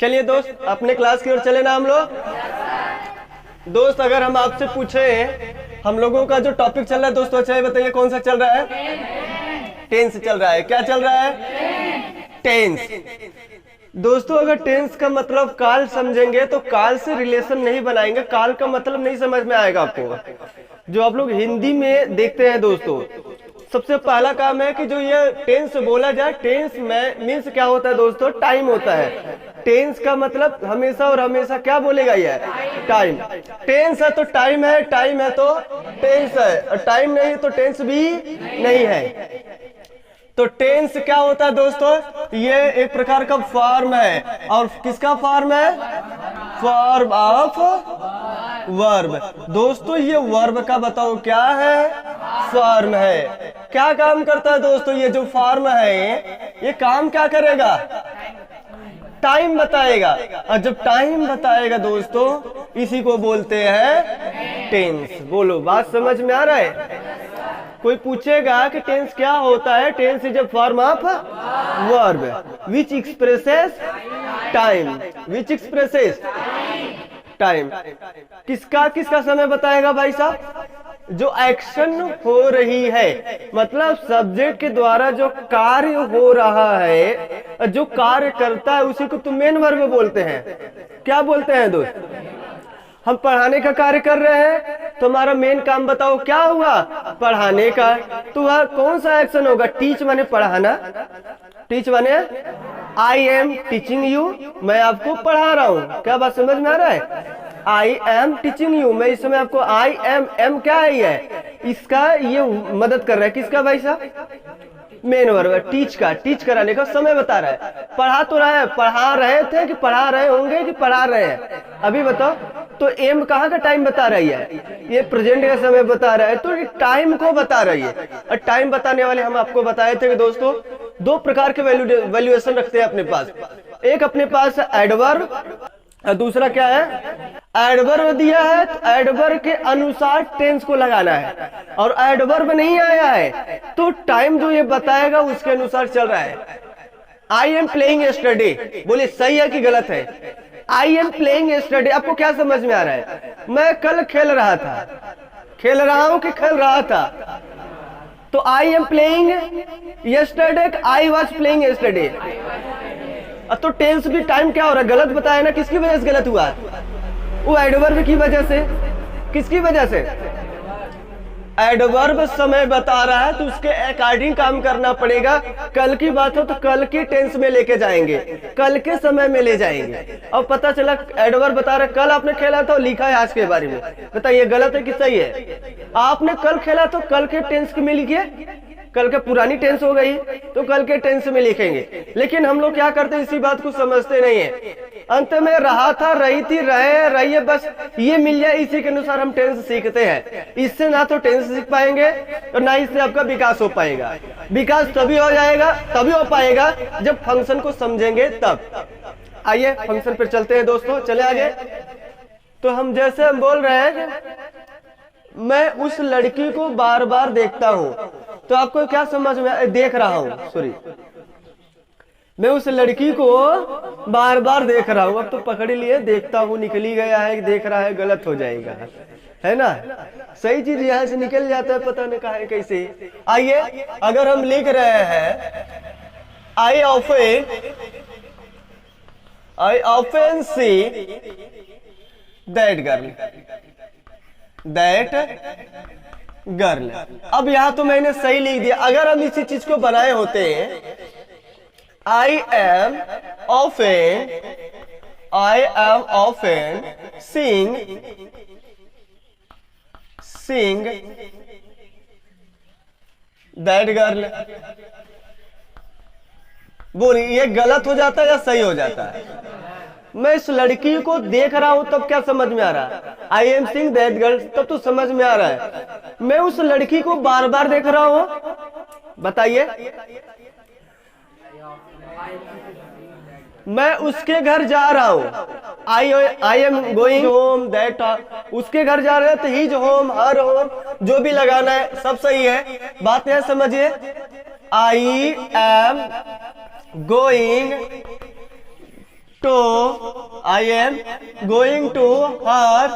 चलिए दोस्त, अपने क्लास की ओर चले ना हम लोग। दोस्त, अगर हम आपसे पूछे हम लोगों का जो टॉपिक चल रहा है दोस्तों, अच्छा ये बताइए कौन सा चल रहा है? टेंस चल रहा है। क्या चल रहा है? टेंस। दोस्तों, अगर टेंस का मतलब काल समझेंगे तो काल से रिलेशन नहीं बनाएंगे, काल का मतलब नहीं समझ में आएगा आपको। जो आप लोग हिंदी में देखते हैं दोस्तों, सबसे पहला काम है कि जो ये टेंस बोला जाए, टेंस में मीन्स क्या होता है दोस्तों? टाइम होता है। टेंस का मतलब हमेशा और हमेशा क्या बोलेगा ये? टाइम। टेंस है तो टाइम है, टाइम है तो टेंस है, और टाइम नहीं तो टेंस भी नहीं है। तो टेंस क्या होता है दोस्तों? ये एक प्रकार का फॉर्म है। और किसका फॉर्म है? Form of verb. दोस्तों, ये वर्ब का बताओ क्या है? फॉर्म है। क्या काम करता है दोस्तों? ये जो फॉर्म है ये काम क्या करेगा? टाइम बताएगा। और जब टाइम बताएगा दोस्तों, इसी को बोलते हैं टेंस। बोलो, बात समझ में आ रहा है? कोई पूछेगा कि टेंस क्या होता है? Tense is a form of verb which expresses time. Which expresses time. किसका किसका समय बताएगा भाई साहब? जो एक्शन हो रही है, मतलब सब्जेक्ट के द्वारा जो कार्य हो रहा है, जो कार्य करता है उसी को तो मेन वर्ब बोलते हैं। क्या बोलते हैं दोस्त? हम पढ़ाने का कार्य कर रहे हैं तो हमारा मेन काम बताओ क्या हुआ? पढ़ाने का। तो वह कौन सा एक्शन होगा? टीच माने पढ़ाना। टीच माने आई एम टीचिंग यू, मैं आपको पढ़ा रहा हूँ। क्या बात समझ में आ रहा है? आई एम टीचिंग यू, मैं इस समय आपको आई एम क्या है? ये इसका ये मदद कर रहा है। किसका भाई साहब? Main verb. टीच का, टीच कराने का समय बता रहा है। पढ़ा तो रहा है, पढ़ा रहे थे कि पढ़ा रहे होंगे कि पढ़ा रहे हैं? अभी बताओ। तो एम कहाँ का टाइम बता रही है? ये प्रेजेंट का समय बता रहा है, तो ये टाइम को बता रही है। और टाइम बताने वाले हम आपको बताए थे कि दोस्तों दो प्रकार के वैल्यूएशन रखते हैं अपने पास। एक अपने पास एडवर्ब और दूसरा क्या है? एडवर्ब दिया है तो एडवर्ब के अनुसार टेंस को लगाना है, और एडवर्ब नहीं आया है तो टाइम जो ये बताएगा उसके अनुसार चल रहा है। आई एम प्लेइंग यस्टरडे, बोलिए सही है कि गलत है? आई एम प्लेइंग यस्टरडे, आपको क्या समझ में आ रहा है? मैं कल खेल रहा था। खेल रहा हूं कि खेल रहा था? तो I am playing yesterday, I was playing yesterday. तो टेंस भी टाइम क्या हो रहा है? गलत बताया ना। किसकी वजह से गलत हुआ? वो एडवर्ब की वजह से। किसकी वजह से? एडवर्ब समय बता रहा है तो उसके अकॉर्डिंग काम करना पड़ेगा। कल की बात हो तो कल की टेंस में लेके जाएंगे, कल के समय में ले जाएंगे। और पता चला एडवर्ब बता रहा है कल आपने खेला था, लिखा है आज के बारे में। बताइए गलत है कि सही है? आपने कल खेला तो कल के टेंस में लिखिए। कल के पुरानी टेंस हो गई तो कल के टेंस में लिखेंगे। लेकिन हम लोग क्या करते हैं? इसी बात को समझते नहीं है। अंत में रहा था, रही थी, रहे, रहिए, बस ये मिल जाए, इसी के अनुसार हम टेंस सीखते हैं। इससे ना तो टेंस सीख पाएंगे और ना इससे आपका विकास हो पाएगा। विकास तभी हो जाएगा, तभी हो पाएगा जब फंक्शन को समझेंगे तब। आइए फंक्शन पर चलते हैं दोस्तों, चले आगे। तो हम जैसे हम बोल रहे हैं मैं उस लड़की को बार बार देखता हूं, तो आपको क्या समझ में? देख रहा हूं, सॉरी, मैं उस लड़की को बार बार देख रहा हूं। अब तो पकड़ लिए, देखता हूं निकली गया है, देख रहा है गलत हो जाएगा, है ना? सही चीज यहां से निकल जाता है, पता नहीं कहां कैसे। आइए अगर हम लिख रहे हैं I often see that girl. अब यहां तो मैंने सही लिख दिया। अगर हम इसी चीज को बनाए होते हैं I am often seeing that girl। बोलिए ये गलत हो जाता है या सही हो जाता है? मैं इस लड़की को देख रहा हूं तब क्या समझ में आ रहा है? I am seeing that girl, तब तो समझ में आ रहा है। मैं उस लड़की को बार बार देख रहा हूं, बताइए। मैं उसके घर जा रहा हूं, आई एम गोइंग होम दैट, उसके घर जा रहे हैं तो हिज होम, हर होम, जो भी लगाना है सब सही है। बात यह समझिए, I am going to, I am going to her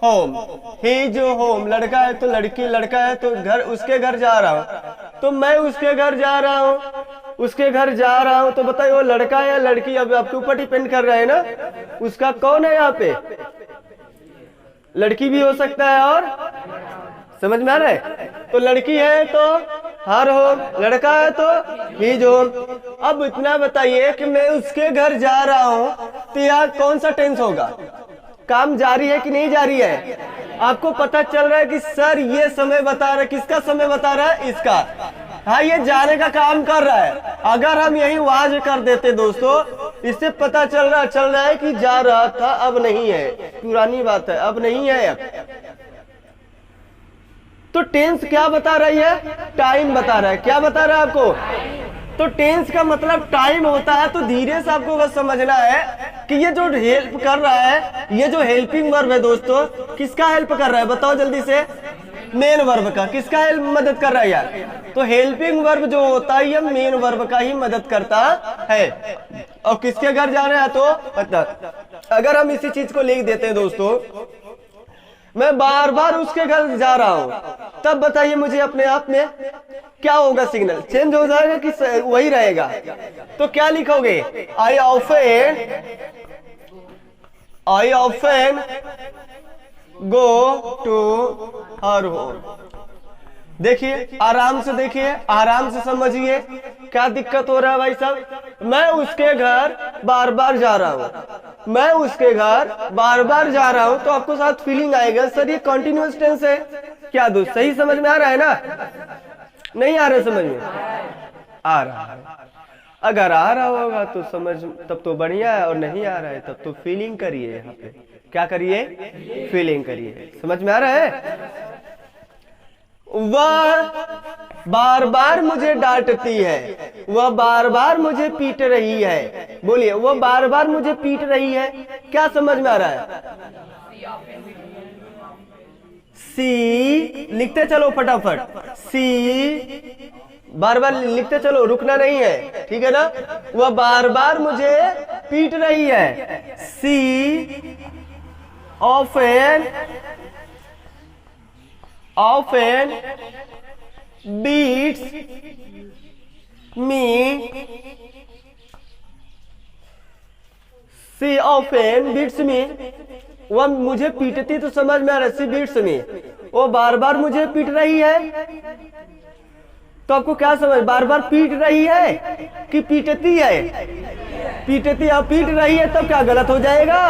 home. ही जो होम, लड़का है तो लड़की, लड़का है तो घर, उसके घर जा रहा हूं, तो मैं उसके घर जा रहा हूं, उसके घर जा रहा हूं। तो बताइए वो लड़का है या लड़की, अब आपके ऊपर डिपेंड कर रहा है ना। उसका कौन है यहाँ पे, लड़की भी हो सकता है, और समझ में आ रहा है। तो लड़की है तो हर होम, लड़का है तो ही जो होम। अब इतना बताइए कि मैं उसके घर जा रहा हूं, तो यार कौन सा टेंस होगा, काम जारी है कि नहीं जारी है। आपको पता चल रहा है कि सर ये समय बता रहा है, किसका समय बता रहा है, इसका। हाँ, ये जाने का काम कर रहा है। अगर हम यही वाज कर देते दोस्तों, इससे पता चल रहा है कि जा रहा था, अब नहीं है, पुरानी बात है, अब नहीं है। अब तो टेंस क्या बता रही है, टाइम बता रहा है। क्या बता रहा है आपको, तो टेंस का मतलब टाइम होता है। तो धीरे से आपको बस समझना है कि ये जो हेल्प कर रहा है, ये जो हेल्पिंग वर्ब है दोस्तों, किसका हेल्प कर रहा है, बताओ जल्दी से, मेन वर्ब का। किसका हेल्प, मदद कर रहा है यार। तो हेल्पिंग वर्ब जो होता है ये मेन वर्ब का ही मदद करता है। और किसके घर जा रहे हैं, तो मतलब अगर हम इसी चीज को लिख देते हैं दोस्तों, मैं बार बार उसके घर जा रहा हूं, तब बताइए मुझे अपने आप में क्या होगा, सिग्नल चेंज हो जाएगा कि वही रहेगा। तो क्या लिखोगे, I often go to her home. देखिए आराम से, देखिए आराम से समझिए क्या दिक्कत हो रहा है भाई साहब। मैं उसके घर बार बार जा रहा हूं, मैं उसके घर बार बार जा रहा हूं, तो आपको साथ फीलिंग आएगा, सर ये कॉन्टिन्यूअस टेंस है क्या दोस्त, सही समझ में आ रहा है ना, नहीं आ रहा समझ में, आ रहा है। अगर आ रहा होगा तो समझ, तब तो बढ़िया है, और नहीं आ रहा है तब तो फीलिंग करिए। यहाँ पे क्या करिए, फीलिंग करिए। समझ में आ रहा है। वह बार बार मुझे डांटती है, वह बार बार मुझे पीट रही है। बोलिए, वह बार बार मुझे पीट रही है। क्या समझ में आ रहा है, सी लिखते चलो फटाफट, सी बार बार लिखते चलो, रुकना नहीं है, ठीक है ना। वह बार बार मुझे पीट रही है। सी often beats me, she often beats me। वह मुझे पीटती, तो समझ में आ रहा है, she beats me। वो बार बार मुझे पीट रही है, तो आपको क्या समझ, बार बार पीट रही है कि पीटती है, पीटती है, पीट रही है, तब क्या गलत हो जाएगा,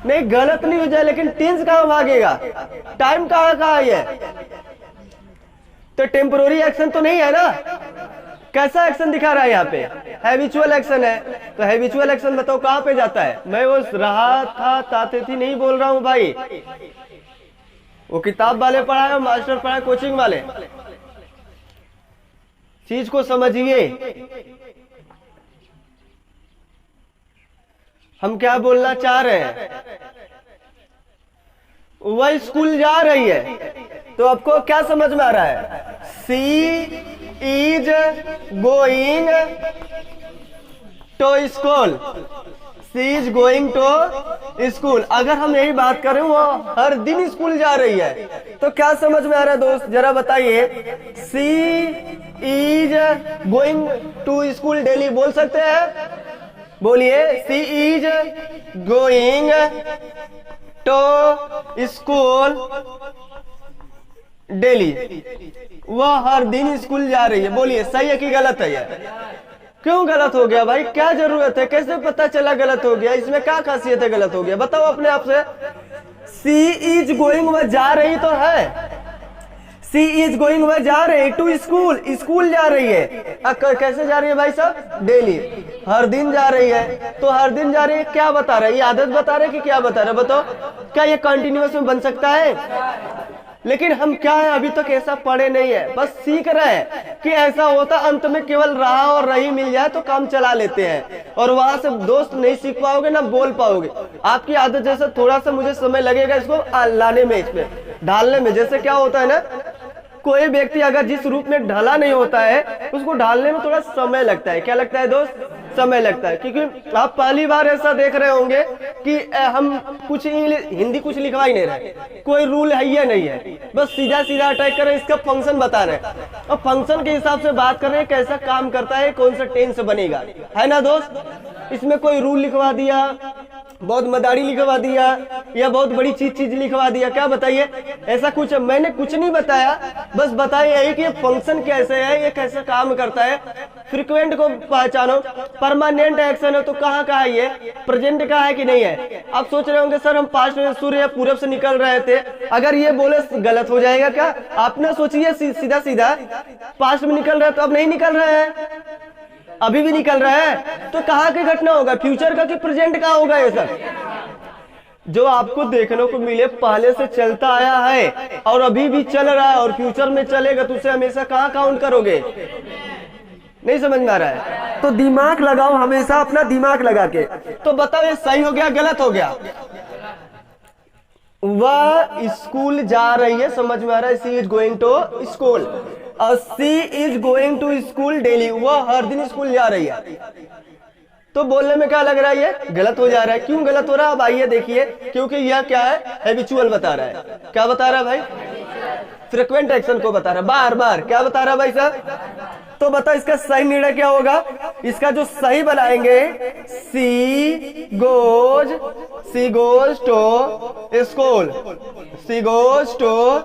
नहीं गलत नहीं हो जाए, लेकिन टेंस कहां भागेगा, टाइम कहां है, तो टेम्पोररी एक्शन तो नहीं है ना। कैसा एक्शन दिखा रहा है यहाँ पे, हैबिचुअल एक्शन है। तो हैबिचुअल एक्शन बताओ कहां पे जाता है। मैं वो रहा था, ताते थी नहीं बोल रहा हूं भाई, वो किताब वाले पढ़ा है, मास्टर पढ़ा है, कोचिंग वाले। चीज को समझिए, हम क्या बोलना चाह रहे हैं। वह स्कूल जा रही है, तो आपको क्या समझ में आ रहा है, she is going to school, she is going to school. अगर हम यही बात करें वो हर दिन स्कूल जा रही है, तो क्या समझ में आ रहा है दोस्त, जरा बताइए। She is going to school daily बोल सकते हैं, बोलिए, she is going to school daily, वह हर दिन स्कूल जा रही है। बोलिए सही है कि गलत है यार, क्यों गलत हो गया भाई, क्या जरूरत है, कैसे पता चला गलत हो गया, इसमें क्या खासियत है गलत हो गया, बताओ अपने आप से। सी इज गोइंग, वह जा रही तो है, सी इज गोइंग, वह जा रही टू स्कूल, स्कूल जा रही है। कैसे जा रही है भाई साहब, डेली, हर दिन जा रही है। तो हर दिन जा रही है, क्या बता रहा है, ये आदत बता रहा है कि क्या बता रहा है, बताओ। क्या ये कंटिन्यूअस में बन सकता है, लेकिन हम क्या है अभी तक ऐसा पढ़े नहीं है, बस सीख रहे हैं कि ऐसा होता, अंत में केवल रहा और रही मिल जाए तो काम चला लेते हैं, और वहां से दोस्त नहीं सीख पाओगे ना बोल पाओगे। आपकी आदत जैसा थोड़ा सा मुझे समय लगेगा इसको लाने में, इसमें ढालने में। जैसे क्या होता है ना, कोई व्यक्ति अगर जिस रूप में ढला नहीं होता है, उसको ढालने में थोड़ा समय लगता है। क्या लगता है दोस्त, समय लगता है, क्योंकि आप पहली बार ऐसा देख रहे होंगे कि हम कुछ हिंदी कुछ लिखवा ही नहीं रहे, कोई रूल है या नहीं है, बस सीधा सीधा अटैक कर रहे हैं, इसका फंक्शन बता रहे हैं और फंक्शन के हिसाब से बात कर रहे हैं कैसा काम करता है, कौन सा टेंस बनेगा, है ना दोस्त। इसमें कोई रूल लिखवा दिया, बहुत मदारी लिखवा दिया या बहुत बड़ी चीज लिखवा दिया, क्या बताइए, ऐसा कुछ मैंने कुछ नहीं बताया, बस बताया यही कि ये फंक्शन कैसे है, ये कैसे काम करता है। फ्रीक्वेंट को पहचानो, परमानेंट एक्शन है तो कहाँ कहाँ है, ये प्रेजेंट कहाँ है कि नहीं है। आप सोच रहे होंगे सर हम पास्ट में सूर्य या पूरब से निकल रहे थे, अगर ये बोले गलत हो जाएगा क्या, आपने सोचिए सीधा सीधा पास्ट में निकल रहे तो अब नहीं निकल रहे हैं, अभी भी निकल रहा है, तो कहाँ की घटना होगा, फ्यूचर का कि प्रेजेंट का होगा। ये सब जो आपको देखने को मिले पहले से चलता आया है और अभी भी चल रहा है और फ्यूचर में चलेगा, तो उसे हमेशा कहाँ काउंट करोगे, नहीं समझ में आ रहा है। तो दिमाग लगाओ, हमेशा अपना दिमाग लगा के। तो बताओ ये सही हो गया गलत हो गया। वह स्कूल जा रही है, समझ में आ रहा है, she is going to school, she is going to school daily, वह हर दिन स्कूल जा रही है। तो बोलने में क्या लग रहा है, ये गलत हो जा रहा है। क्यों गलत हो रहा है, अब आइए देखिए, क्योंकि यह क्या है, हैबिचुअल बता रहा है। क्या बता रहा है भाई, फ्रीक्वेंट एक्शन को बता रहा है, बार बार। क्या बता रहा है भाई साहब, तो बताओ इसका सही निर्णय क्या होगा। इसका जो सही बनाएंगे, she goes to school, she goes to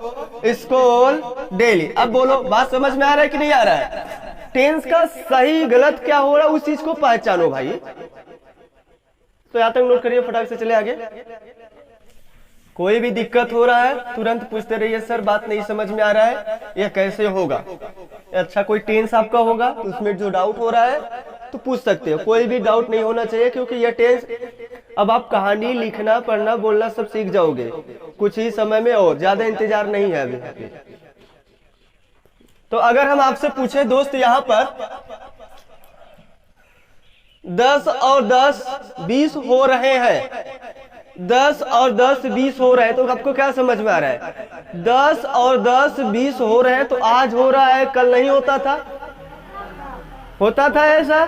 school daily. अब बोलो बात समझ में आ रहा है कि नहीं आ रहा है। टेंस का सही गलत क्या हो रहा है उस चीज को पहचानो भाई। तो यहां तक नोट करिए, फटाक से चले आगे। कोई भी दिक्कत हो रहा है तुरंत पूछते रहिए, सर बात नहीं समझ में आ रहा है, यह कैसे होगा। अच्छा कोई टेंस आपका होगा तो उसमें जो डाउट हो रहा है तो पूछ सकते हो, कोई भी डाउट नहीं होना चाहिए, क्योंकि यह टेंस अब आप कहानी लिखना पढ़ना बोलना सब सीख जाओगे कुछ ही समय में, और ज्यादा इंतजार नहीं है अभी। तो अगर हम आपसे पूछे दोस्त यहाँ पर 10 और 10 20 हो रहे हैं, 10 और 10 20 हो रहे हैं, तो आपको क्या समझ में आ रहा है। 10 और 10 20 हो रहे हैं तो आज हो रहा है, कल नहीं होता था, होता था ऐसा।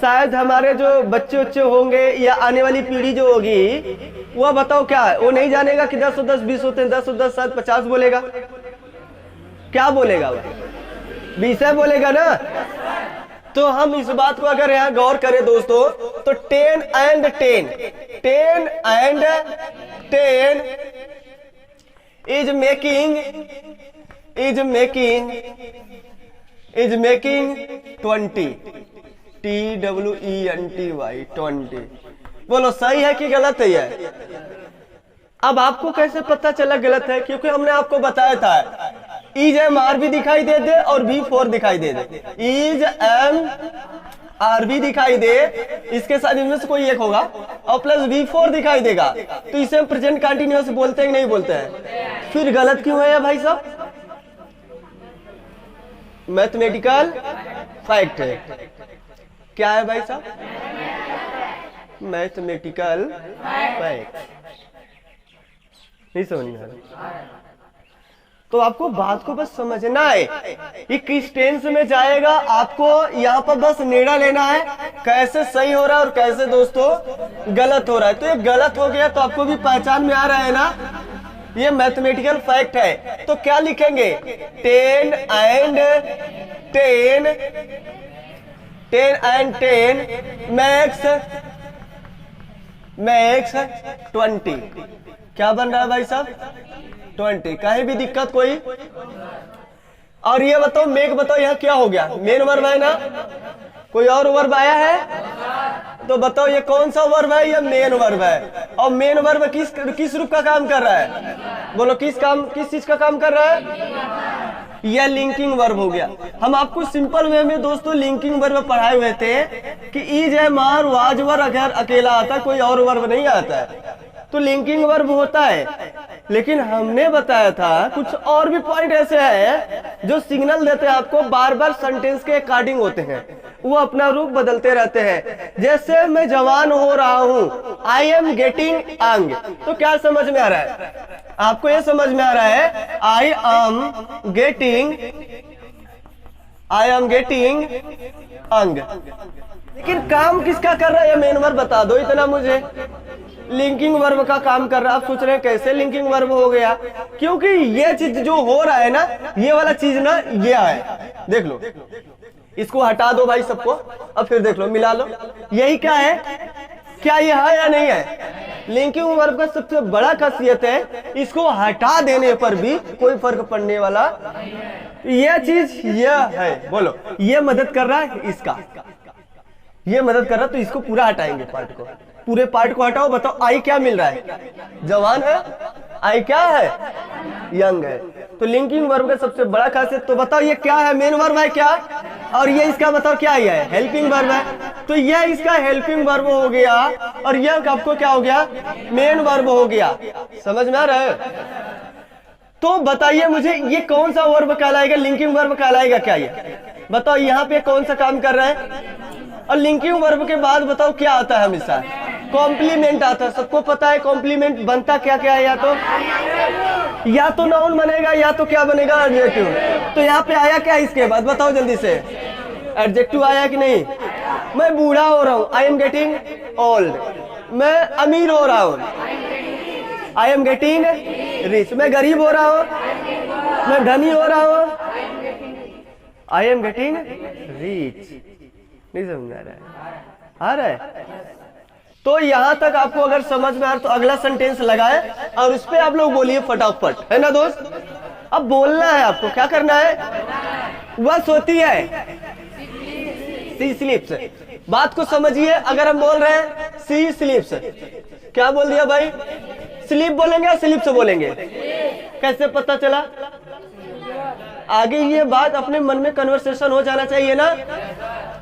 शायद हमारे जो बच्चे उच्चे होंगे या आने वाली पीढ़ी जो होगी वह बताओ क्या है, वो नहीं जानेगा कि 10 और 10 20 होते हैं। 10 और 10 शायद 50 बोलेगा, क्या बोलेगा वो, 20 बोलेगा ना। तो हम इस बात को अगर यहाँ गौर करें दोस्तों, तो 10 and 10 is making 20, TWENTY 20। बोलो सही है कि गलत है ये। अब आपको कैसे पता चला गलत है, क्योंकि हमने आपको बताया था इज एम आर भी दिखाई दे दे और V4 दिखाई दे दे, इज एम आर भी दिखाई दे, इसके साथ इनमें से कोई एक होगा और प्लस V4 दिखाई देगा, तो इसे हम प्रेजेंट कंटिन्यूअस बोलते हैं कि नहीं बोलते हैं। फिर गलत क्यों है भाई साहब, मैथमेटिकल फैक्ट है। क्या है भाई साहब, मैथमेटिकल फैक्ट। नहीं समझ में आ रहा, तो आपको बात को बस समझना है कि किस टेंस में जाएगा, आपको यहाँ पर बस निर्णय लेना है कैसे सही हो रहा है और कैसे दोस्तों गलत हो रहा है। तो ये गलत हो गया तो आपको भी पहचान में आ रहा है ना, ये मैथमेटिकल फैक्ट है। तो क्या लिखेंगे, 10 and 10 makes 20। क्या बन रहा है भाई साहब, 20। कहीं भी दिक्कत कोई। और ये बताओ मेक बताओ यहाँ क्या हो गया, मेन वर्ब है ना, कोई और वर्ब आया है तो बताओ ये कौन सा वर्ब है, ये मेन वर्ब है। और मेन वर्ब किस रूप का काम कर रहा है, बोलो किस चीज का काम कर रहा है, यह लिंकिंग वर्ब हो गया। हम आपको सिंपल वे में दोस्तों लिंकिंग वर्ब पढ़ाए हुए थे कि is am are was verb अगर अकेला आता है, कोई और वर्ब नहीं आता है, तो लिंकिंग वर्ब होता है। लेकिन हमने बताया था कुछ और भी पॉइंट ऐसे हैं जो सिग्नल देते हैं आपको, बार बार सेंटेंस के अकॉर्डिंग होते हैं, वो अपना रूप बदलते रहते हैं। जैसे मैं जवान हो रहा हूं, आई एम गेटिंग यंग, तो क्या समझ में आ रहा है आपको, ये समझ में आ रहा है आई एम गेटिंग यंग। लेकिन काम किसका कर रहा है ये मेन वर्ब बता दो इतना मुझे। लिंकिंग वर्ब का काम कर रहा है। आप सोच रहे हैं कैसे लिंकिंग वर्ब हो गया, क्योंकि ये चीज जो हो रहा है ना, ये वाला चीज ना ये है, देख लो, इसको हटा दो भाई सबको, अब फिर देख लो, मिला लो, यही क्या है, क्या ये है या नहीं है। लिंकिंग वर्ब का सबसे बड़ा खासियत है, इसको हटा देने पर भी कोई फर्क पड़ने वाला, ये चीज ये है, बोलो, ये मदद कर रहा है, इसका ये मदद कर रहा है, तो इसको पूरा हटाएंगे, पार्ट को, पूरे पार्ट को हटाओ। बताओ आई क्या मिल रहा है, जवान है, आई क्या है, यंग है। तो लिंकिंग वर्ब का सबसे बड़ा खासियत, तो बताओ ये क्या है, मेन वर्ब है क्या, और ये इसका बताओ क्या है, हेल्पिंग वर्ब है। तो यह इसका हेल्पिंग वर्ब हो गया, और यह आपको क्या हो गया, मेन वर्ब हो गया। समझ में आ रहा है। तो बताइए मुझे ये कौन सा वर्ब कहलाएगा, लिंकिंग वर्ब कहलाएगा क्या ये, बताओ यहाँ पे कौन सा काम कर रहा है। और लिंकिंग वर्ब के बाद बताओ क्या आता है, हमेशा कॉम्प्लीमेंट आता है। सबको पता है कॉम्प्लीमेंट बनता क्या क्या है, या तो नाउन बनेगा, या तो क्या बनेगा, एडजेक्टिव। तो यहाँ पे आया क्या इसके बाद, बताओ जल्दी से, एडजेक्टिव आया कि नहीं। मैं बूढ़ा हो रहा हूँ, आई एम गेटिंग ओल्ड। मैं अमीर हो रहा हूँ, आई एम गेटिंग रिच। मैं गरीब हो रहा हूँ, मैं धनी हो रहा हूँ, आई एम गेटिंग रिच। नहीं समझ आ रहा है। तो यहां तक आपको अगर समझ में आ रहा तो अगला सेंटेंस लगाए और उस पर आप लोग बोलिए फटाफट, है ना दोस्त। अब बोलना है आपको, क्या करना है, वह सोती है, सी स्लीप्स। बात को समझिए, अगर हम बोल रहे हैं सी स्लीप्स, क्या बोल दिया भाई, स्लीप बोलेंगे या स्लीप्स बोलेंगे, कैसे पता चला। आगे ये बात अपने मन में कन्वर्सेशन हो जाना चाहिए ना।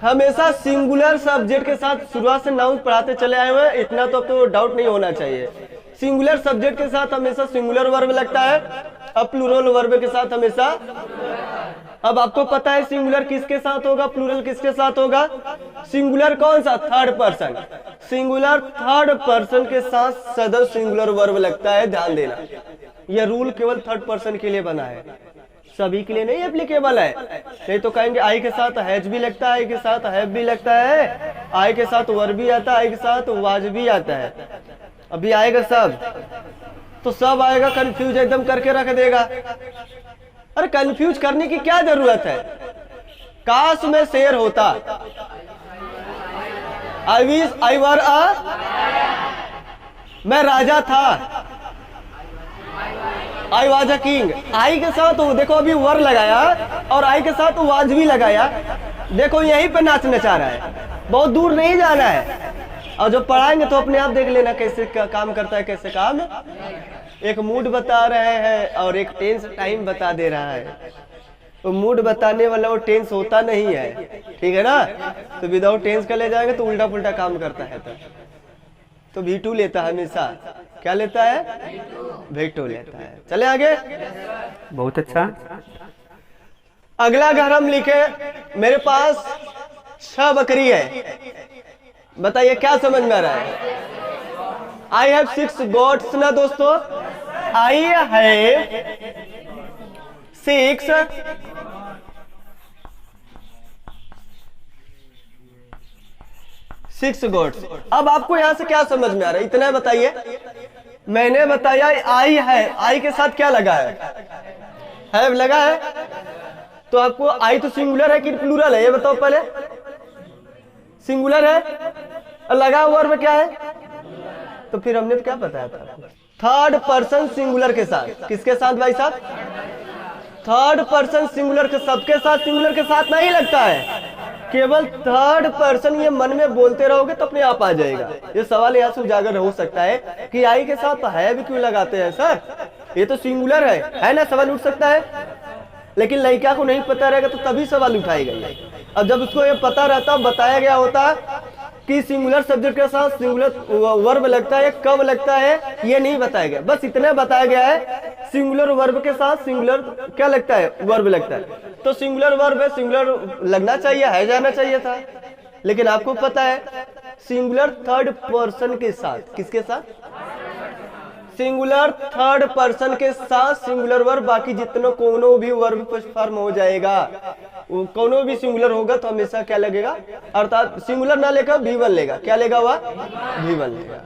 हमेशा सिंगुलर सब्जेक्ट के साथ शुरुआत से नाउन पढ़ाते चले आए हुए, इतना तो अब तो डाउट नहीं होना चाहिए। सिंगुलर सब्जेक्ट के साथ हमेशा सिंगुलर वर्ब लगता है, अब प्लूरल वर्ब के साथ हमेशा। अब आपको पता है सिंगुलर किसके साथ होगा, प्लूरल किसके साथ होगा। सिंगुलर कौन सा, third person. Singular third person के साथ सदा सिंगुलर वर्ब लगता है, ध्यान देना। यह रूल केवल थर्ड पर्सन के लिए बना है, सभी के लिए नहीं एप्लीकेबल है। नहीं तो कहेंगे आई के साथ हैज भी लगता है, आई के साथ हैव भी लगता है, आई के साथ वर भी आता है, आई के साथ वाज भी आता है। अभी आएगा सब, तो सब आएगा, कंफ्यूज एकदम करके रख देगा। अरे कंफ्यूज करने की क्या जरूरत है, काश में शेर होता, आई विश आई वर अ, मैं राजा था, आई वाज अ किंग। आई के साथ देखो अभी वर लगाया और आई के साथ वाज भी लगाया, देखो यहीं पे नाच नचा रहा है, बहुत दूर नहीं जाना है। और जब पढ़ाएंगे तो अपने आप देख लेना कैसे काम करता है, कैसे काम। एक मूड बता रहे हैं और एक टेंस टाइम बता दे रहा है। तो मूड बताने वाला वो टेंस होता नहीं है, ठीक है ना। तो विदाउट टेंस का ले जाएंगे तो उल्टा पुल्टा काम करता है। तो V2 लेता है हमेशा, क्या लेता है, V2 लेता है। चले आगे, बहुत अच्छा। अगला अगर हम लिखे, मेरे पास 6 बकरी है, बताइए क्या समझ में आ रहा है। आई हैव 6 goats ना दोस्तों, आई हैव 6 goats। अब आपको यहां से क्या समझ में आ रहा है, इतना बताइए। मैंने बताया आई है, आई के साथ क्या लगा है लगा है। तो आपको आई तो सिंगुलर है कि प्लूरल है, ये बताओ पहले। सिंगुलर है, लगा हुआ वर्ब क्या है, तो फिर हमने क्या बताया था, थर्ड पर्सन सिंगुलर के साथ। किसके साथ भाई साहब, थर्ड पर्सन सिंगुलर के, सबके साथ सिंगुलर के साथ नहीं लगता है, केवल थर्ड पर्सन। ये मन में बोलते रहोगे तो अपने आप आ जाएगा। ये सवाल यहाँ से उजागर हो सकता है कि आई के साथ है भी क्यों लगाते हैं सर, ये तो सिंगुलर है ना, सवाल उठ सकता है। लेकिन लड़का को नहीं पता रहेगा तो तभी सवाल उठाएगा ये। अब जब उसको ये पता रहता, बताया गया होता कि सिंगुलर सब्जेक्ट के साथ सिंगुलर वर्ब लगता है, कब लगता है ये नहीं बताया गया, बस इतना बताया गया है सिंगुलर वर्ब के साथ सिंगुलर क्या लगता है, वर्ब लगता है। तो सिंगुलर वर्ब है, सिंगुलर लगना चाहिए, है जाना चाहिए था। लेकिन आपको पता है सिंगुलर थर्ड पर्सन के साथ, किसके साथ, सिंगुलर थर्ड पर्सन के साथ सिंगुलर वर्ब, बाकी जितने कोनो भी वर्ब फॉर्म हो जाएगा, कोनो भी सिंगुलर होगा तो हमेशा क्या लगेगा, अर्थात सिंगुलर ना लेकर V1 लेगा। क्या लेगा वह? V1 लेगा।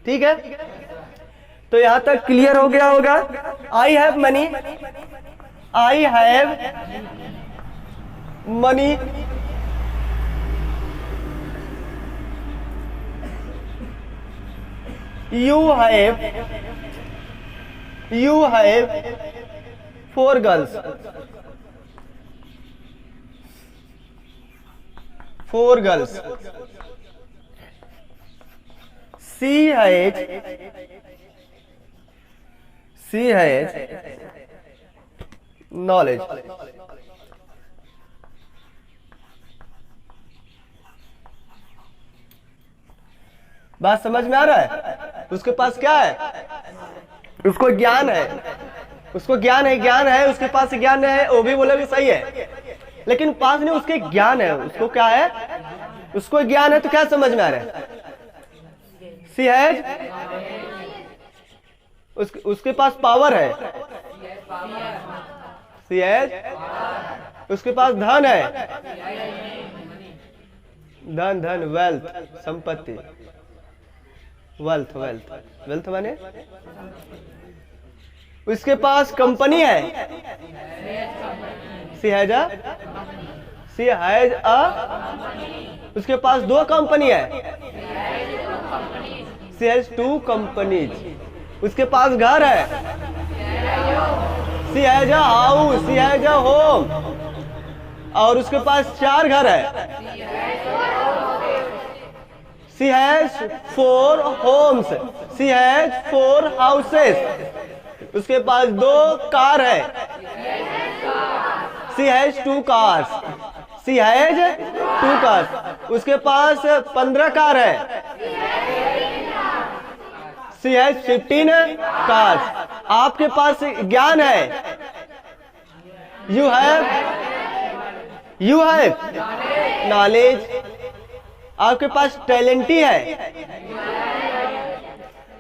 ठीक है, तो यहां तक क्लियर हो गया होगा। I have money, I have money. You have 4 girls. 4 girls. She has knowledge. बात समझ में आ रहा है? उसके पास क्या है? उसको ज्ञान है, उसको ज्ञान है, उसके पास ज्ञान है। वो भी बोले भी सही है, लेकिन पास नहीं, उसके ज्ञान है। उसको क्या है? उसको ज्ञान है। तो क्या समझ में आ रहा है? सी हैज, उसके पास पावर है। सी हैज, उसके पास धन है। धन वेल्थ, संपत्ति। वेल्थ माने उसके पास कंपनी है। सी हैज अ, उसके पास 2 कंपनी है। She has 2 companies. उसके पास घर है। She has a house, she has a home. और उसके पास 4 घर है। She has 4 homes. She has 4 houses. उसके पास 2 कार है। She has 2 cars. She has 2 cars. उसके पास 15 कार है। She has 15 cars. आपके पास ज्ञान है। You have knowledge. आपके पास टैलेंटी है।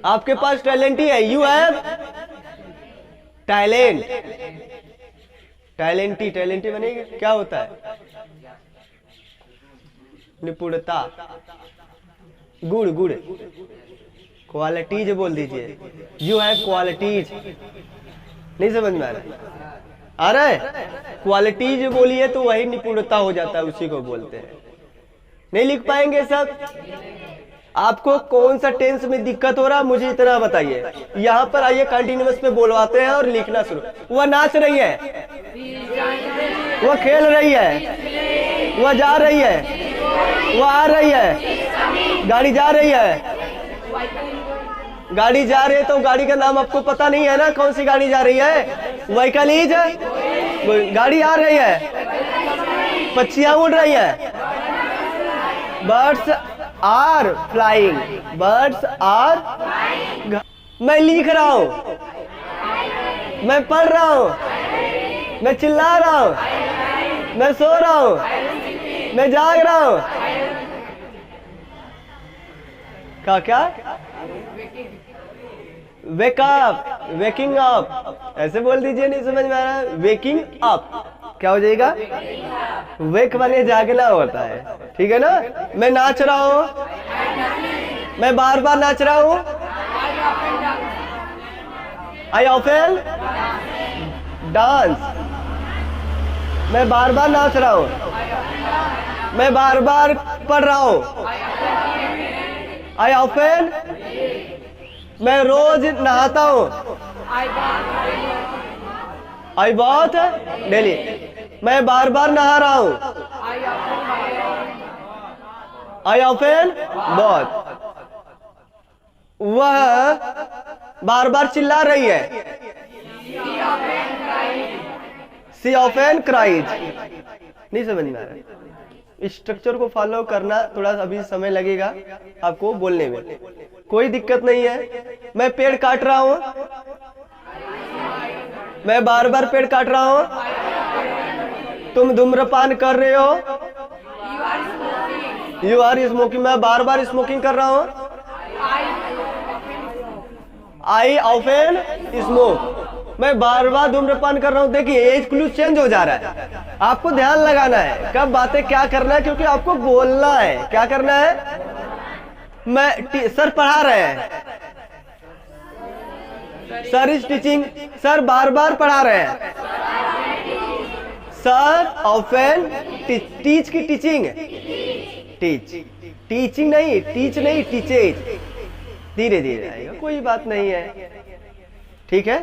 आपके पास टैलेंटी है। You have talent. टैलेंटी बनेगी क्या होता है? निपुणता, गुड़। क्वालिटीज बोल दीजिए। You have qualities. नहीं समझ में आ रहा है? क्वालिटीज बोलिए तो वही निपुणता हो जाता है, उसी को बोलते हैं। नहीं लिख पाएंगे सब? आपको कौन सा टेंस में दिक्कत हो रहा, मुझे इतना बताइए। यहाँ पर आइए, कंटिन्यूअस पे बोलवाते हैं और लिखना शुरू। वह नाच रही है, वह खेल रही है, वह जा रही है, वह आ रही है, गाड़ी जा रही है। गाड़ी जा रही है तो गाड़ी का नाम आपको पता नहीं है ना, कौन सी गाड़ी जा रही है? Vehicle is. गाड़ी आ रही है, पक्षियां उड़ रही है। Birds are flying. Birds are. मैं लिख रहा हूं, मैं पढ़ रहा हूं, मैं चिल्ला रहा हूं, मैं सो रहा हूं, मैं जाग रहा हूं। क्या? Wake up, waking up. ऐसे बोल दीजिए, नहीं समझ में आ रहा है? वेकिंग अप क्या हो जाएगा? वेक माने जागना होता है। ठीक है ना? मैं नाच रहा हूं, मैं बार नाच रहा हूं। I often dance. मैं बार नाच रहा हूं, मैं बार पढ़ रहा हूं। आई ऑफन, मैं रोज नहाता हूं। आई बाथ डेली, मैं बार नहा रहा हूं। आई ऑफन बाथ, वह बार चिल्ला रही है। सी ऑफन क्राइज। नहीं समझ में आ रहा? इस स्ट्रक्चर को फॉलो करना थोड़ा अभी समय लगेगा आपको बोलने में, कोई दिक्कत नहीं है। मैं पेड़ काट रहा हूं, मैं बार पेड़ काट रहा हूं। तुम धूम्रपान कर रहे हो, यू आर स्मोकिंग। मैं बार स्मोकिंग कर रहा हूं। I often smoke. मैं बार बार धूम्रपान कर रहा हूँ। देखिए एज क्लू चेंज हो जा रहा है, आपको ध्यान लगाना है कब बातें क्या करना है, क्योंकि आपको बोलना है। क्या करना है? मैं सर पढ़ा रहे हैं, सर इज टीचिंग, सर बार बार पढ़ा रहे हैं। सर ऑफन टीच की टीचिंग, टीच टीचिंग नहीं, टीच नहीं, टीचेज। धीरे धीरे आएगा, कोई बात नहीं है। ठीक है,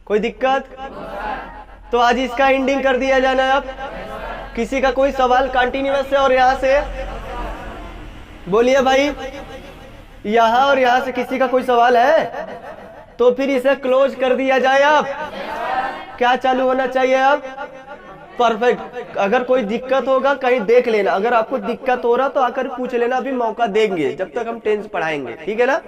कोई दिक्कत? तो आज इसका एंडिंग कर दिया जाना। अब किसी का कोई सवाल कंटिन्यूअस से और यहां से बोलिए भाई, यहां और यहां से किसी का कोई सवाल है तो फिर इसे क्लोज कर दिया जाए। अब क्या चालू होना चाहिए? अब परफेक्ट। अगर कोई दिक्कत होगा कहीं देख लेना, अगर आपको दिक्कत हो रहा तो आकर पूछ लेना, अभी मौका देंगे जब तक हम टेंस पढ़ाएंगे। ठीक है ना?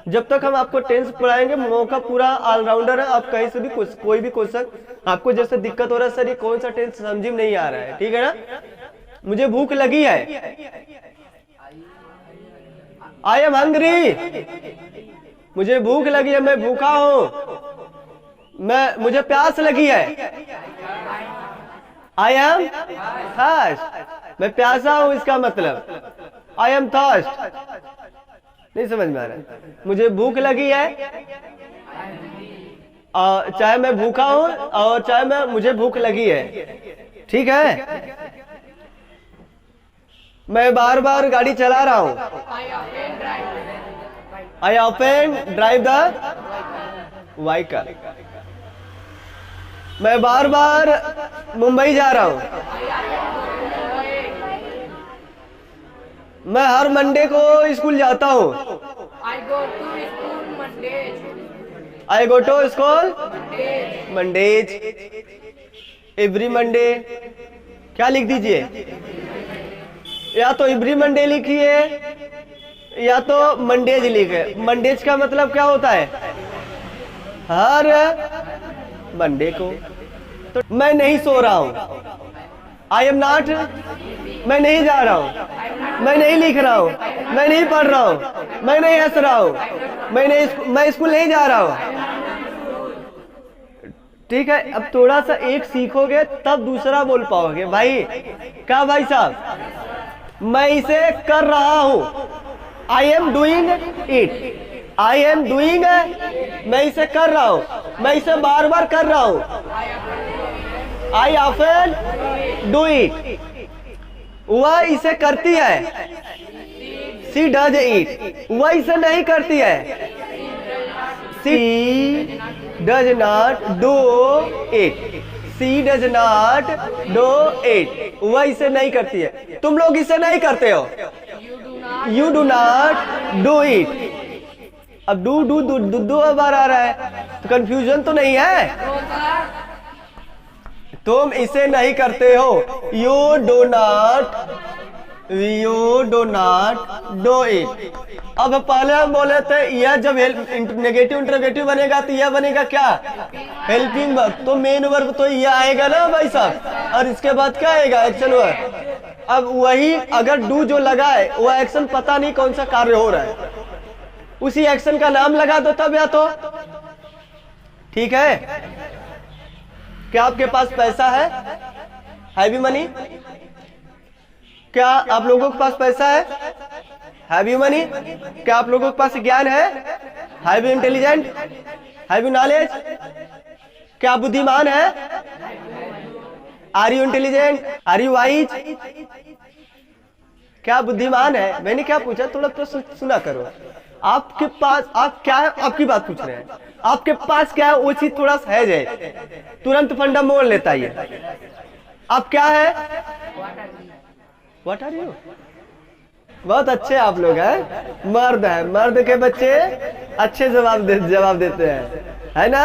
जब तक हम आपको टेंस पढ़ाएंगे मौका पूरा ऑलराउंडर है। आप कहीं से भी कोई भी क्वेश्चन आपको जैसे दिक्कत हो रहा है, सर ये कौन सा टेंस समझ में नहीं आ रहा है, ठीक है ना? मुझे भूख लगी है, आई एम हंग्री। मुझे भूख लगी है, मैं भूखा हूं। मुझे प्यास लगी है, आई एम थर्स्ट। मैं प्यासा हूं, इसका मतलब आई एम थर्स्ट। नहीं समझ में आ रहा? मुझे भूख लगी है, चाहे मैं भूखा हूं और चाहे मुझे भूख लगी है। ठीक है, मैं बार बार गाड़ी चला रहा हूं। I often drive the vehicle. मैं बार बार मुंबई जा रहा हूं। मैं हर मंडे को स्कूल जाता हूं। I go to school Mondays. Every Monday क्या लिख दीजिए, या तो एवरी मंडे लिखिए या तो मंडेज लिखे। मंडेज का मतलब क्या होता है? हर मंडे को। तो मैं नहीं सो रहा हूं, आई एम नॉट। मैं नहीं जा रहा हूं, मैं नहीं लिख रहा हूं, मैं नहीं पढ़ रहा हूं, मैं नहीं हंस रहा हूं, मैं स्कूल नहीं जा रहा हूं। ठीक है, अब थोड़ा सा एक सीखोगे तब दूसरा बोल पाओगे। भाई क्या भाई साहब, मैं इसे कर रहा हूं, I am doing it. I am doing, मैं इसे कर रहा हूं, मैं इसे बार बार कर रहा हूं। I often do it. वह इसे करती है, सी डज इट। वह इसे नहीं करती है, she does not do it. She does not do it. वह इसे नहीं करती है, तुम लोग इसे नहीं करते हो, you do not do it. अब दो बार आ रहा है तो कंफ्यूजन तो नहीं है? तुम इसे नहीं करते हो, you do not do it. अब पहले हम बोले थे यह जब नेगेटिव इंटरोगेटिव बनेगा तो यह बनेगा क्या? Helping verb. तो मेन वर्ब तो यह आएगा ना भाई साहब, और इसके बाद क्या आएगा? Action verb. अब वही अगर डू जो लगा है वो एक्शन पता नहीं कौन सा कार्य हो रहा है, उसी एक्शन का नाम लगा दो तब या तो। ठीक है, क्या आपके पास पैसा है? Have you money? क्या आप लोगों के पास पैसा है? Have you money? क्या आप लोगों के पास ज्ञान है? Have you intelligent? Have you knowledge? क्या आप बुद्धिमान है? Are you intelligent? Are you wise? क्या बुद्धिमान है? मैंने क्या पूछा, थोड़ा तो सुना करो। आपके पास आप क्या है, आपकी बात पूछ रहे हैं, आपके पास क्या है वो चीज थोड़ा सहज है, तुरंत फंडा मोड़ लेता है। आप क्या है? What are you? बहुत अच्छे आप लोग हैं, मर्द है, मर्द के बच्चे अच्छे जवाब देते हैं, है ना?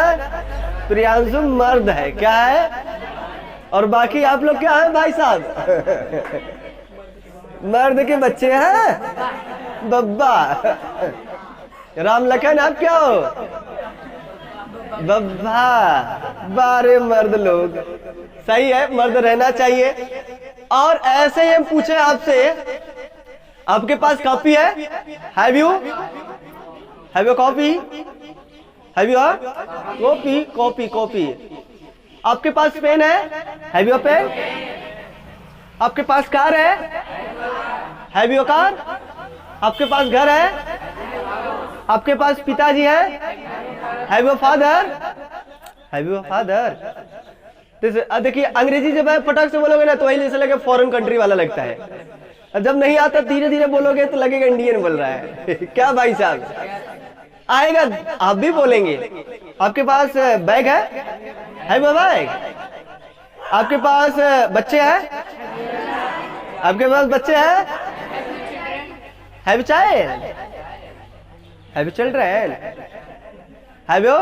प्रियांशु मर्द है, क्या है? और बाकी आप लोग क्या है भाई साहब? मर्द के बच्चे हैं, बब्बा। राम लखन आप क्या हो? बब्बा। बारे मर्द लोग, सही है, मर्द रहना चाहिए। और ऐसे ही हम पूछे आपसे, आपके पास कॉपी है? Have you? Have you copy? Have you copy? Copy copy. आपके पास पेन है? Have you pen? आपके पास कार है? Have you car? आपके पास घर है? आपके पास पिताजी है? Have you father? Have you father? देखिए अंग्रेजी जब आप फटाक से बोलोगे ना तो वही जैसे लगे फॉरेन कंट्री वाला लगता है, और जब नहीं आता धीरे धीरे बोलोगे तो लगेगा इंडियन बोल रहा है। क्या भाई साहब आएगा, आप भी बोलेंगे। आपके पास बैग है? Have you bag? आपके पास बच्चे हैं? आपके पास बच्चे हैं? Have you child? Have you children? Have you?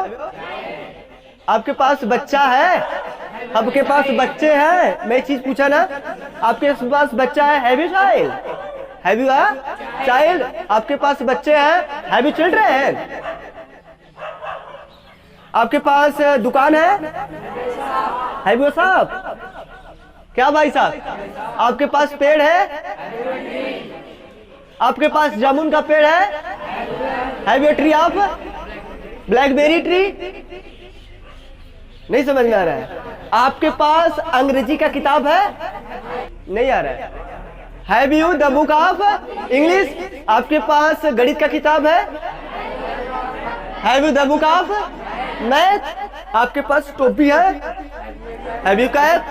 आपके पास बच्चा है? आपके पास बच्चे हैं? मैं चीज पूछा ना, आपके पास बच्चा है? Have you child? Have you child? आपके पास बच्चे हैं? Have you children? आपके पास दुकान है? Have you shop? क्या भाई साहब आपके पास पेड़ है? आपके पास जामुन का पेड़ है? Have you tree of blackberry tree? नहीं समझ में आ रहा है। आपके पास अंग्रेजी का किताब है? नहीं आ रहा है। Have you the book of English? आपके पास गणित का किताब है? Have you the book of math? आपके पास टोपी है? Have you cap?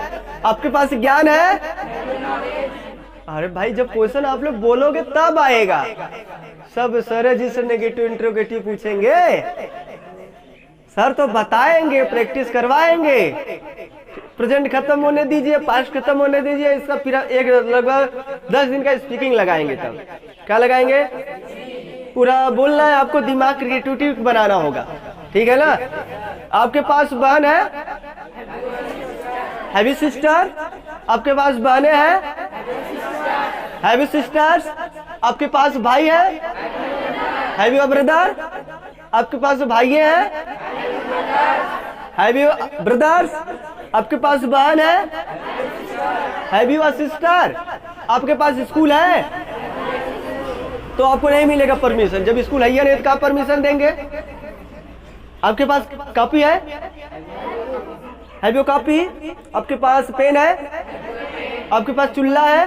आपके पास ज्ञान है? अरे भाई जब क्वेश्चन आप लोग बोलोगे तब आएगा। सब सर जी से नेगेटिव इंट्रोगेटिव पूछेंगे, सर तो बताएंगे, प्रैक्टिस करवाएंगे। प्रेजेंट खत्म होने दीजिए, पास्ट खत्म होने दीजिए, इसका फिर एक लगभग 10 दिन का स्पीकिंग लगाएंगे। तब क्या लगाएंगे? पूरा बोलना है आपको, दिमाग क्रिएटिविटी बनाना होगा, ठीक है ना। आपके पास बहन है? Have you sister? आपके पास बहनें हैं? Have you sisters? आपके पास भाई है? Have you brother? आपके पास भाई हैं? Have you brothers? आपके पास बहन है? Have you a sister? आपके पास स्कूल है? तो आपको नहीं मिलेगा परमिशन। जब स्कूल है ही नहीं तो क्या परमिशन देंगे? आपके पास कॉपी है? Have you copy? आपके पास पेन है? आपके पास चुल्ला है?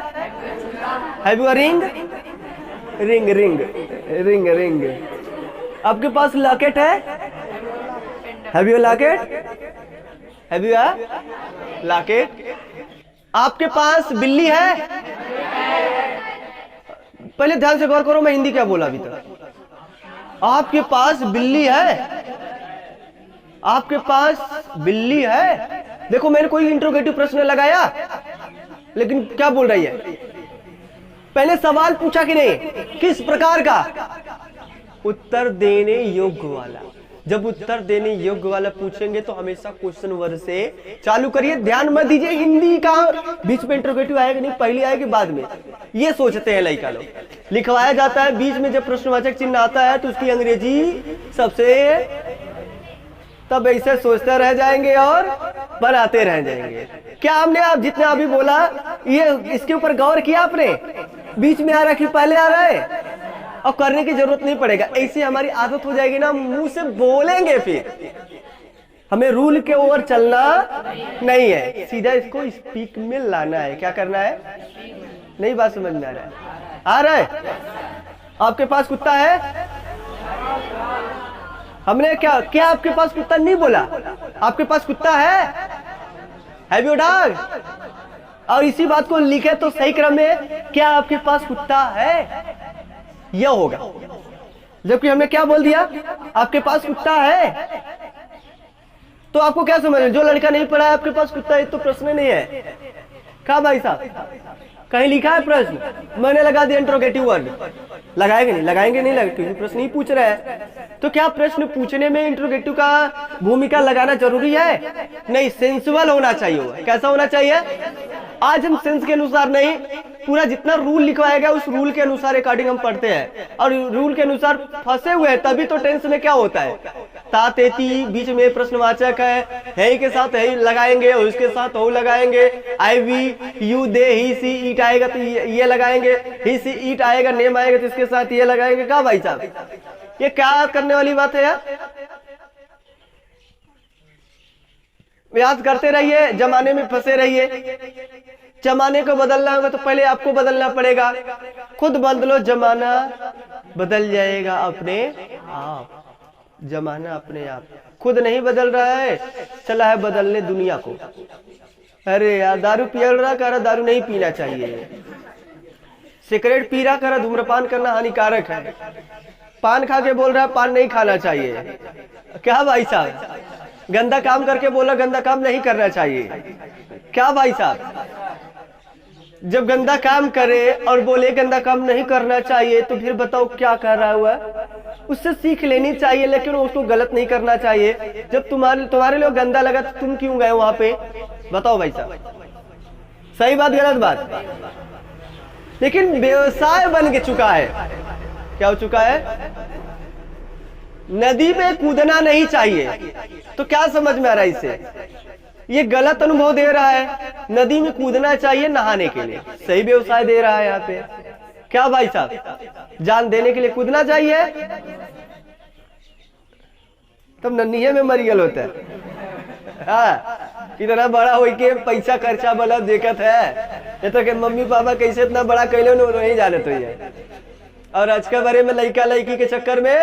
Have you a ring? Ring ring ring ring. आपके पास लॉकेट है? Have you locket? Have you locket? आपके पास बिल्ली है? पहले ध्यान से गौर करो, मैं हिंदी क्या बोला अभी तक। आपके पास बिल्ली है? आपके पास बिल्ली है? देखो मैंने कोई इंट्रोगेटिव प्रश्न लगाया, लेकिन क्या बोल रही है? पहले सवाल पूछा कि नहीं, किस प्रकार का? उत्तर देने योग्य वाला। जब उत्तर देने योग्य वाला पूछेंगे तो हमेशा क्वेश्चन वर्ड से चालू करिए। ध्यान मत दीजिए हिंदी का बीच में इंट्रोगेटिव आएगा नहीं, पहले आएगी बाद में, ये सोचते हैं लड़का लोग। लिखवाया जाता है बीच में, जब प्रश्नवाचक चिन्ह आता है तो उसकी अंग्रेजी सबसे, तब ऐसे सोचते रह जाएंगे और बनाते रह जाएंगे। क्या हमने आप जितना अभी बोला ये इसके ऊपर गौर किया आपने? बीच में आ रहा कि पहले आ रहा है? और करने की जरूरत नहीं पड़ेगा, ऐसी हमारी आदत हो जाएगी ना, मुंह से बोलेंगे। फिर हमें रूल के ओवर चलना नहीं है, सीधा इसको स्पीक में लाना है। क्या करना है? नहीं बात समझ में आ रहा है? आ रहा है? आपके पास कुत्ता है? हमने क्या आपके पास कुत्ता नहीं बोला? आपके पास कुत्ता है? Have you dog? और इसी बात को लिखे तो सही क्रम में, क्या आपके पास कुत्ता है, यह होगा। जबकि हमने क्या बोल दिया? आपके पास कुत्ता है। तो आपको क्या समझ में, जो लड़का नहीं पढ़ा है आपके पास कुत्ता है तो प्रश्न नहीं है। क्या भाई साहब कहीं लिखा है प्रश्न? मैंने लगा दिया इंट्रोगेटिव वर्ड। लगाएंगे नहीं? लगाएंगे नहीं, लगा क्योंकि प्रश्न ही पूछ रहा है। तो क्या प्रश्न पूछने में इंट्रोगेटिव का भूमिका लगाना जरूरी है? नहीं, सेंसुअल होना चाहिए। कैसा होना चाहिए? आज हम सेंस के अनुसार नहीं, पूरा जितना रूल लिखवाया गया उस रूल के अनुसार अकॉर्डिंग हम पढ़ते हैं, और रूल के अनुसार फंसे हुए हैं। तभी तो टेंस में क्या होता है, तातेती बीच में प्रश्नवाचक है के साथ है लगाएंगे, उसके साथ हो लगाएंगे, आई वी यू दे ही सी ईट आएगा तो ये लगाएंगे, ही सी ईट आएगा, नेम आएगा तो इसके साथ ये लगाएंगे। क्या भाई साहब ये क्या करने वाली बात है यार? याद करते रहिए, जमाने में फंसे रहिए। जमाने को बदलना होगा तो पहले आपको बदलना पड़ेगा। खुद बदलो, जमाना बदल जाएगा अपने आप। जमाना अपने आप खुद नहीं बदल रहा है, चला है बदलने दुनिया को। अरे यार, दारू पिया रहा, कह रहा दारू नहीं पीना चाहिए। सिगरेट पी रहा, कह रहा धूम्रपान करना हानिकारक है। पान खा के बोल रहा है पान नहीं खाना चाहिए। क्या भाई साहब? गंदा काम करके बोला गंदा काम नहीं करना चाहिए। क्या भाई साहब? जब गंदा काम करे और बोले गंदा काम नहीं करना चाहिए तो फिर बताओ क्या कर रहा हुआ? उससे सीख लेनी चाहिए, लेकिन उसको गलत नहीं करना चाहिए। जब तुम्हारे लिए गंदा लगा तो तुम क्यों गए वहां पे? बताओ भाई साहब, सही बात गलत बात? लेकिन व्यवसाय बन के चुका है। क्या हो चुका है? नदी में कूदना नहीं चाहिए। तो क्या समझ में आ रहा है इससे? ये गलत अनुभव दे रहा है। नदी में कूदना चाहिए नहाने के लिए, सही व्यवसाय दे रहा है यहाँ पे। क्या भाई साहब? जान देने के लिए कूदना चाहिए, तब नन्ही में मरियल होता है। हाँ, कितना बड़ा हो के पैसा खर्चा वाला देखत है। ये तो कि मम्मी पापा कैसे इतना बड़ा कैले नहीं जाने तो ये। और आज के बारे में लड़का लड़की के चक्कर में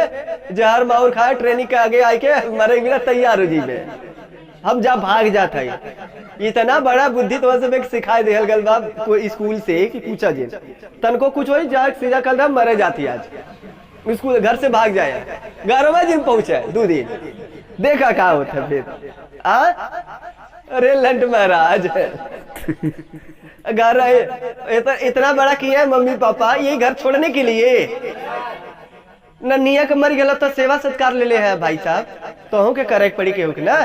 जहर माहौर खाए, ट्रेनिंग के आगे आके मरे बिना तैयार हो जीवे। हम जा भाग जाता है। इतना बड़ा बुद्धि तो सब एक सिखाए दे गल बा स्कूल से कि पूछा जी तनको कुछ हो जा सीधा कल मरे जाती आज स्कूल घर से भाग जाए। 11वां दिन पहुंचे 2 दिन देखा क्या होता फिर। अरे लंट महाराज घर इतना बड़ा किया है मम्मी पापा ये घर छोड़ने के लिए। नन्हिया के मर गया तो सेवा सत्कार ले है भाई साहब, तो हो के करे पड़ी के ना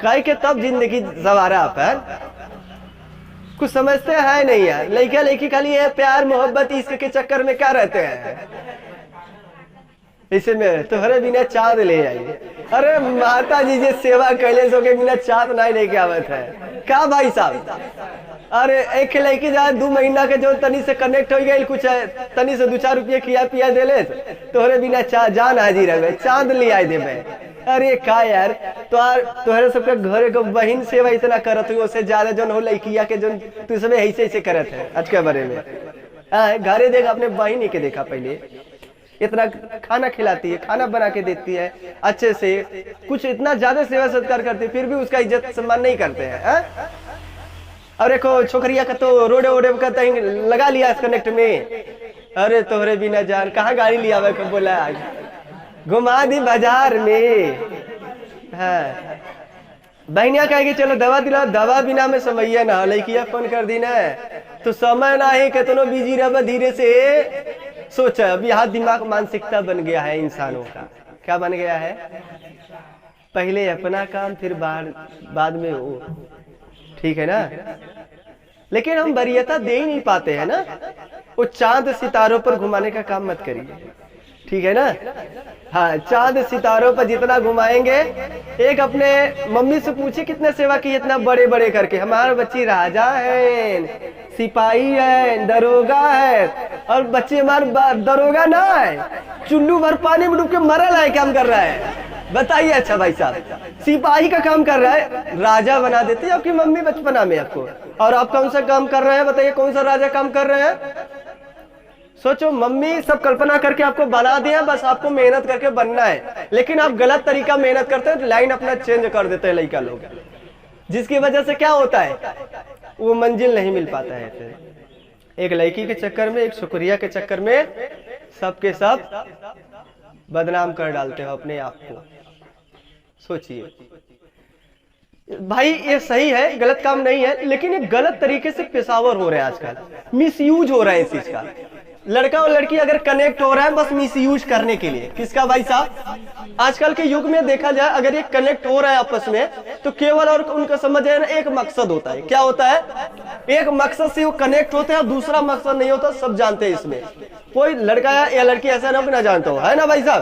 कह के तब जिंदगी सवारा पर। कुछ समझते हैं नहीं यार। लड़का लड़की खाली है प्यार मोहब्बत इश्क के चक्कर में क्या रहते हैं। इसे में तुम्हारे बिना चाँद ले आइए। अरे माता जी जे सेवा कैले सो के बिना चाँद नहीं लेके आवत है। क्या भाई साहब? अरे एक लड़की जाए 2 महीना के जो तनी से कनेक्ट हो गई, कुछ तनी से 2-4 रुपये किया पिया दे ले तोहरे बिना जान हाजिर है, चाँद ले आए देवे। अरे का यार, तुम्हारे सबके घर को बहन सेवा इतना करत हो, उससे ज्यादा जो हो लड़किया के जो तू सब ऐसे ऐसे करत है आज के बारे में। घरे देख अपने बहन के देखा, पहले इतना खाना खिलाती है, खाना बना के देती है अच्छे से, कुछ इतना ज्यादा सेवा सत्कार करती है, फिर भी उसका इज्जत सम्मान नहीं करते हैं। और एक छोकरिया का तो रोडे वोडे का लगा लिया कनेक्ट में। अरे तोहरे बिना जान कहाँ गाड़ी लिया हुआ बोला आज घुमा दी बाजार में। हाँ बहनिया कहेगी चलो दवा दिला, दवा बिना में समैया ना लड़किया फोन कर दी ना तो समय ना ही कितनो बिजी रह धीरे से सोचा। अभी हाथ दिमाग मानसिकता बन गया है इंसानों का। क्या बन गया है? पहले अपना काम फिर बाद में वो, ठीक है ना। लेकिन हम वरीयता दे ही नहीं पाते हैं ना। वो चांद सितारों पर घुमाने का काम मत करिए, ठीक है ना। हाँ चांद सितारों पर जितना घुमाएंगे, एक अपने मम्मी से पूछे कितने सेवा की इतना बड़े बड़े करके। हमारे बच्ची राजा है, सिपाही है, दरोगा है, और बच्चे हमारे दरोगा ना है, चुल्लू भर पानी में डूब के मरल है, काम कर रहा है। बताइए अच्छा भाई साहब, सिपाही का काम कर रहा है, राजा बना देती है आपकी मम्मी बचपना में आपको। और आप कौन सा काम कर रहे हैं बताइए, कौन सा राजा काम कर रहे हैं? सोचो मम्मी सब कल्पना करके आपको बना दिया, बस आपको मेहनत करके बनना है। लेकिन आप गलत तरीका मेहनत करते हैं तो लाइन अपना चेंज कर देते हैं लड़का लोग, जिसकी वजह से क्या होता है वो मंजिल नहीं मिल पाता है। फिर एक लड़की के चक्कर में, एक शुक्रिया के चक्कर में सबके सब बदनाम कर डालते हो अपने आप को। सोचिए भाई ये सही है, गलत काम नहीं है, लेकिन ये गलत तरीके से पेशावर हो रहे हैं आजकल, मिसयूज हो रहा है इस चीज का। लड़का और लड़की अगर कनेक्ट हो रहा है बस मिसयूज करने के लिए। किसका भाई साहब? आजकल के युग में देखा जाए अगर ये कनेक्ट हो रहा है आपस में तो केवल और उनका समझ है ना एक मकसद होता है। क्या होता है? एक मकसद से वो कनेक्ट होते हैं, दूसरा मकसद नहीं होता, सब जानते हैं। इसमें कोई लड़का या लड़की ऐसा ना जानता हो, है ना भाई साहब?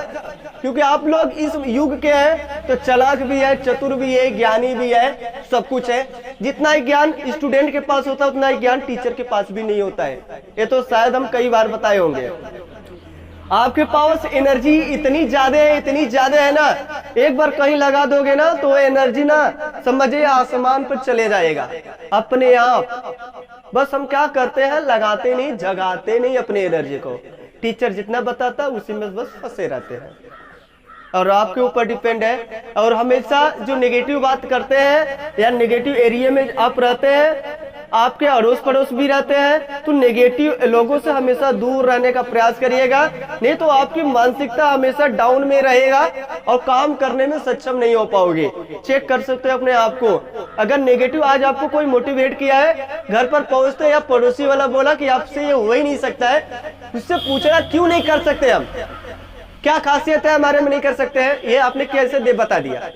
क्योंकि आप लोग इस युग के हैं तो चालाक भी है, चतुर भी है, ज्ञानी भी है, सब कुछ है। जितना ज्ञान स्टूडेंट के पास होता है उतना ज्ञान टीचर के पास भी नहीं होता है। ये तो शायद हम कई बार बताए होंगे। आपके पास एनर्जी इतनी ज्यादा है ना, एक बार कहीं लगा दोगे ना तो एनर्जी ना समझिए आसमान पर चले जाएगा अपने आप। बस हम क्या करते हैं, लगाते नहीं, जगाते नहीं अपने एनर्जी को। टीचर जितना बताता है उसी में बस फंसे रहते हैं और आपके ऊपर डिपेंड है। और हमेशा जो नेगेटिव बात करते हैं या नेगेटिव एरिया में आप रहते हैं, आपके अड़ोस पड़ोस भी रहते हैं, तो नेगेटिव लोगों से हमेशा दूर रहने का प्रयास करिएगा, नहीं तो आपकी मानसिकता हमेशा डाउन में रहेगा और काम करने में सक्षम नहीं हो पाओगे। चेक कर सकते हैं अपने आप को। अगर नेगेटिव आज आपको कोई मोटिवेट किया है, घर पर पहुंचते या पड़ोसी वाला बोला कि आपसे ये हो ही नहीं सकता है, उससे पूछना क्यों नहीं कर सकते, हम क्या खासियत है हमारे में नहीं कर सकते हैं, ये आपने कैसे दे बता दिया।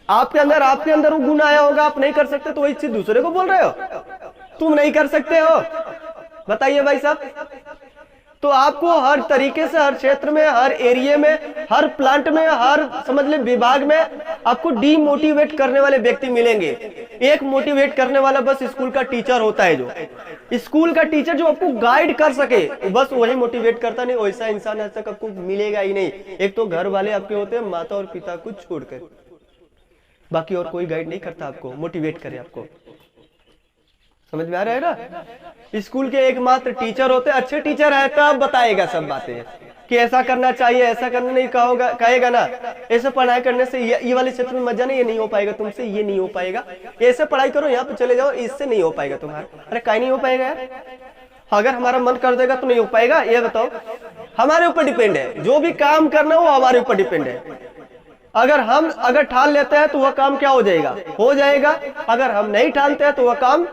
आपके अंदर वो गुण आया होगा, आप नहीं कर सकते तो वही चीज दूसरे को बोल रहे हो, तुम नहीं कर सकते हो। बताइए भाई साहब। तो आपको हर तरीके से, हर क्षेत्र में, हर एरिया में, हर प्लांट में, हर समझ ले विभाग में आपको डीमोटिवेट करने वाले व्यक्ति मिलेंगे। एक मोटिवेट करने वाला बस स्कूल का टीचर होता है, जो स्कूल का टीचर जो आपको गाइड कर सके, बस वही मोटिवेट करता। नहीं वैसा इंसान आज तक आपको मिलेगा ही नहीं। एक तो घर वाले आपके होते हैं, माता और पिता को छोड़कर, बाकी और कोई गाइड नहीं करता आपको, मोटिवेट करे आपको। समझ में आ रहा है ना। स्कूल के एकमात्र टीचर होते हैं, अच्छे टीचर है तब बताएगा सब बातें कि ऐसा करना चाहिए, ऐसा करना नहीं कहेगा ना, ऐसे पढ़ाई करने से ये वाले क्षेत्र में मजा नहीं, ये नहीं हो पाएगा तुमसे, ये नहीं हो पाएगा, ऐसे पढ़ाई करो, यहाँ पे चले जाओ, इससे नहीं हो पाएगा तुम्हारा। अरे कहीं नहीं हो पाएगा यार, अगर हमारा मन कर देगा तो नहीं हो पाएगा। ये बताओ, हमारे ऊपर डिपेंड है, जो भी काम करना वो हमारे ऊपर डिपेंड है। अगर ठान लेते हैं तो वह काम क्या हो जाएगा, अगर हम नहीं ठानते हैं तो वह काम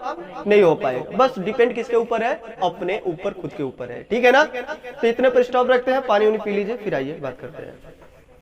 नहीं हो पाएगा। बस डिपेंड किसके ऊपर है, अपने ऊपर, खुद के ऊपर है। ठीक है ना। तो इतने पर स्टॉप रखते हैं, पानी उनी पी लीजिए, फिर आइए बात करते हैं।